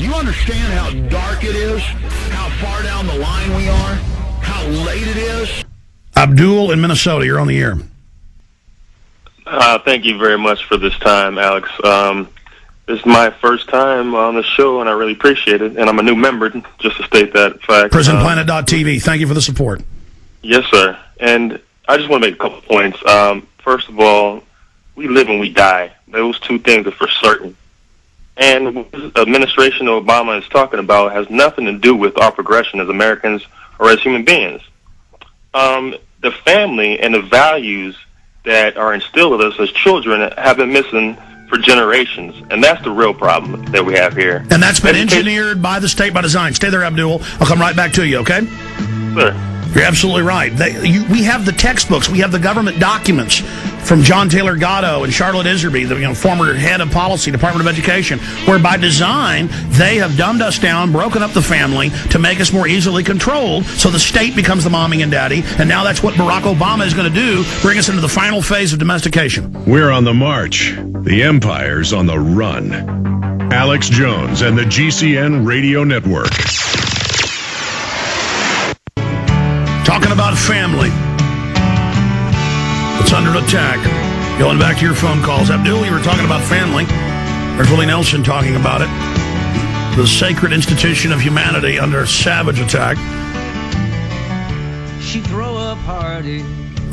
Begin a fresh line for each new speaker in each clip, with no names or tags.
you understand how dark it is? How far down the line we are? How late it is? Abdul in Minnesota, you're on the air.
Thank you very much for this time, Alex. This is my first time on the show, and I really appreciate it. And I'm a new member, just to state that fact.
PrisonPlanet.tv, thank you for the support.
Yes, sir. And I just want to make a couple points. First of all, we live and we die. Those two things are for certain. And what the administration Obama is talking about has nothing to do with our progression as Americans or as human beings. The family and the values that are instilled in us as children have been missing for generations, and that's the real problem that we have here.
And that's been engineered by the state by design. Stay there, Abdul. I'll come right back to you, okay?
Sure.
You're absolutely right. We have the textbooks. We have the government documents from John Taylor Gatto and Charlotte Iserby, the former head of policy, Department of Education, where by design they have dumbed us down, broken up the family to make us more easily controlled, so the state becomes the mommy and daddy, and now that's what Barack Obama is going to do, bring us into the final phase of domestication.
We're on the march. The empire's on the run. Alex Jones and the GCN Radio Network.
Talking about family. It's under attack. Going back to your phone calls. Abdul, you were talking about family. There's Willie Nelson talking about it. The sacred institution of humanity under savage attack.
She throw a party.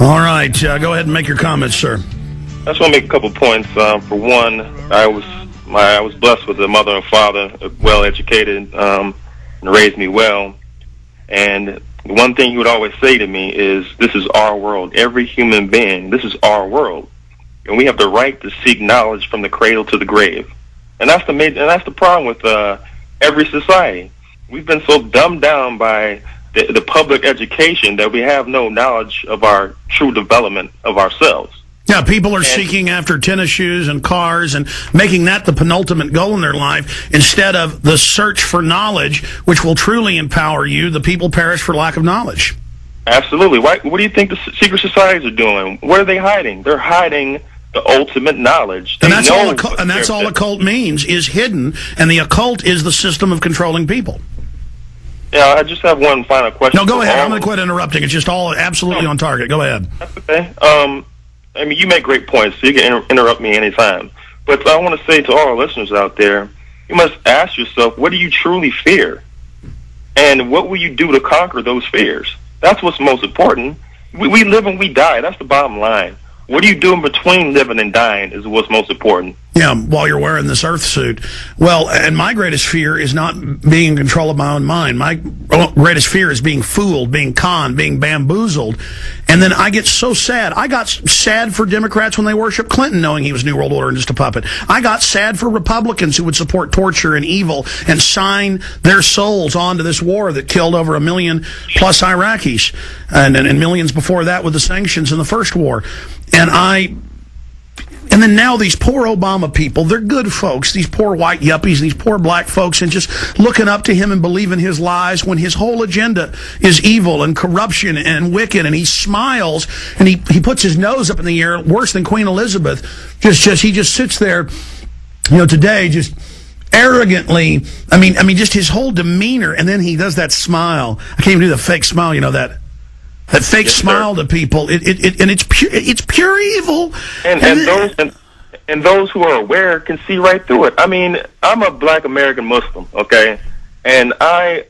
All right. Go ahead and make your comments, sir.
I just want to make a couple points. For one, I was blessed with a mother and father, well educated, and raised me well. And one thing he would always say to me is, this is our world. Every human being, this is our world. And we have the right to seek knowledge from the cradle to the grave. And that's the problem with every society. We've been so dumbed down by the public education that we have no knowledge of our true development of ourselves.
Yeah, people are seeking after tennis shoes and cars and making that the penultimate goal in their life instead of the search for knowledge, which will truly empower you. The people perish for lack of knowledge.
Absolutely. What do you think the secret societies are doing? What are they hiding? They're hiding the ultimate knowledge.
And that's all a cult means, is hidden, and the occult is the system of controlling people.
Yeah, I just have one final question.
No, go ahead. I'm going to quit interrupting. It's just all absolutely on target. Go ahead.
That's okay. I mean, you make great points, so you can interrupt me anytime. But I want to say to all our listeners out there, you must ask yourself, what do you truly fear? And what will you do to conquer those fears? That's what's most important. We live and we die. That's the bottom line. What are you doing between living and dying is what's most important.
Yeah, while you're wearing this earth suit. Well, and my greatest fear is not being in control of my own mind. My greatest fear is being fooled, being conned, being bamboozled. And then I get so sad. I got sad for Democrats when they worship Clinton, knowing he was New World Order and just a puppet. I got sad for Republicans who would support torture and evil and sign their souls onto this war that killed over 1 million plus Iraqis, and millions before that with the sanctions in the first war. And then now these poor Obama people, they're good folks, these poor white yuppies, these poor black folks, and just looking up to him and believing his lies when his whole agenda is evil and corruption and wicked, and he smiles and he puts his nose up in the air worse than Queen Elizabeth. He just sits there, today just arrogantly, I mean just his whole demeanor, and then he does that smile. I can't even do the fake smile, that fake smile to people, and it's pure evil.
And those who are aware can see right through it. I mean, I'm a black American Muslim, okay, and I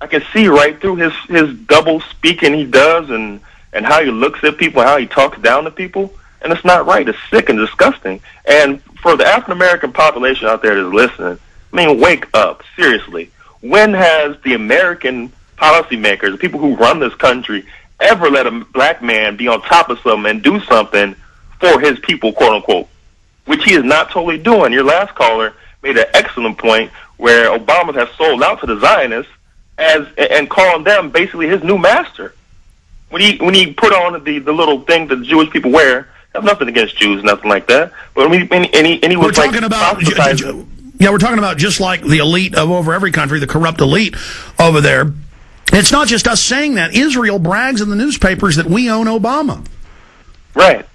can see right through his double speaking he does, and how he looks at people, how he talks down to people, and it's not right. It's sick and disgusting. And for the African American population out there that's listening, I mean, wake up, seriously. When has the American policymakers, the people who run this country, ever let a black man be on top of something and do something for his people, quote unquote, which he is not totally doing? Your last caller made an excellent point where Obama has sold out to the Zionists and calling them basically his new master. When he put on the little thing that the Jewish people wear, I have nothing against Jews, nothing like that. But he was
talking about we're talking about just like the elite of over every country, the corrupt elite over there. It's not just us saying that. Israel brags in the newspapers that we own Obama.
Right.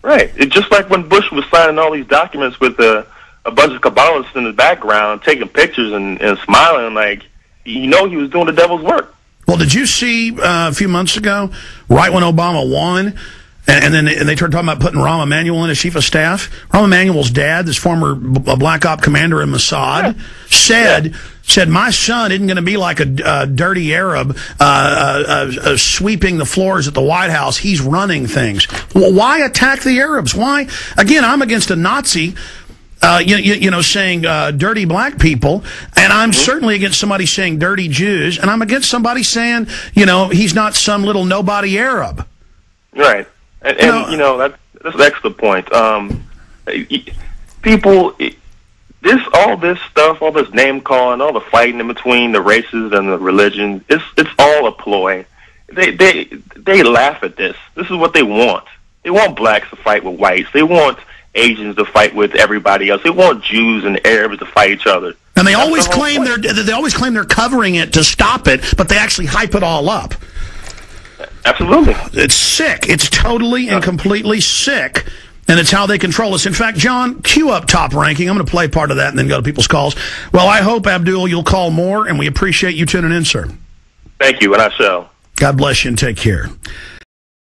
It's just like when Bush was signing all these documents with the a bunch of Kabbalists in the background taking pictures and smiling like, he was doing the devil's work.
Well, did you see a few months ago, right when Obama won, and then they started talking about putting Rahm Emanuel in as chief of staff? Rahm Emanuel's dad, this former black op commander in Mossad, said, my son isn't going to be like a dirty Arab sweeping the floors at the White House. He's running things. Well, why attack the Arabs? Why? Again, I'm against a Nazi saying dirty black people, and I'm certainly against somebody saying dirty Jews, and I'm against somebody saying, he's not some little nobody Arab.
Right. And that's an excellent point. People, all this stuff, all this name calling, all the fighting in between the races and the religions, it's all a ploy. They laugh at this. This is what they want. They want blacks to fight with whites. They want Asians to fight with everybody else. They want Jews and Arabs to fight each other.
And they always claim they're covering it to stop it, but they actually hype it all up.
Absolutely.
It's sick. It's totally and completely sick, and it's how they control us. In fact, John, cue up Top Ranking. I'm going to play part of that and then go to people's calls. Well, I hope, Abdul, you'll call more, and we appreciate you tuning in, sir.
Thank you, and I shall.
God bless you and take care.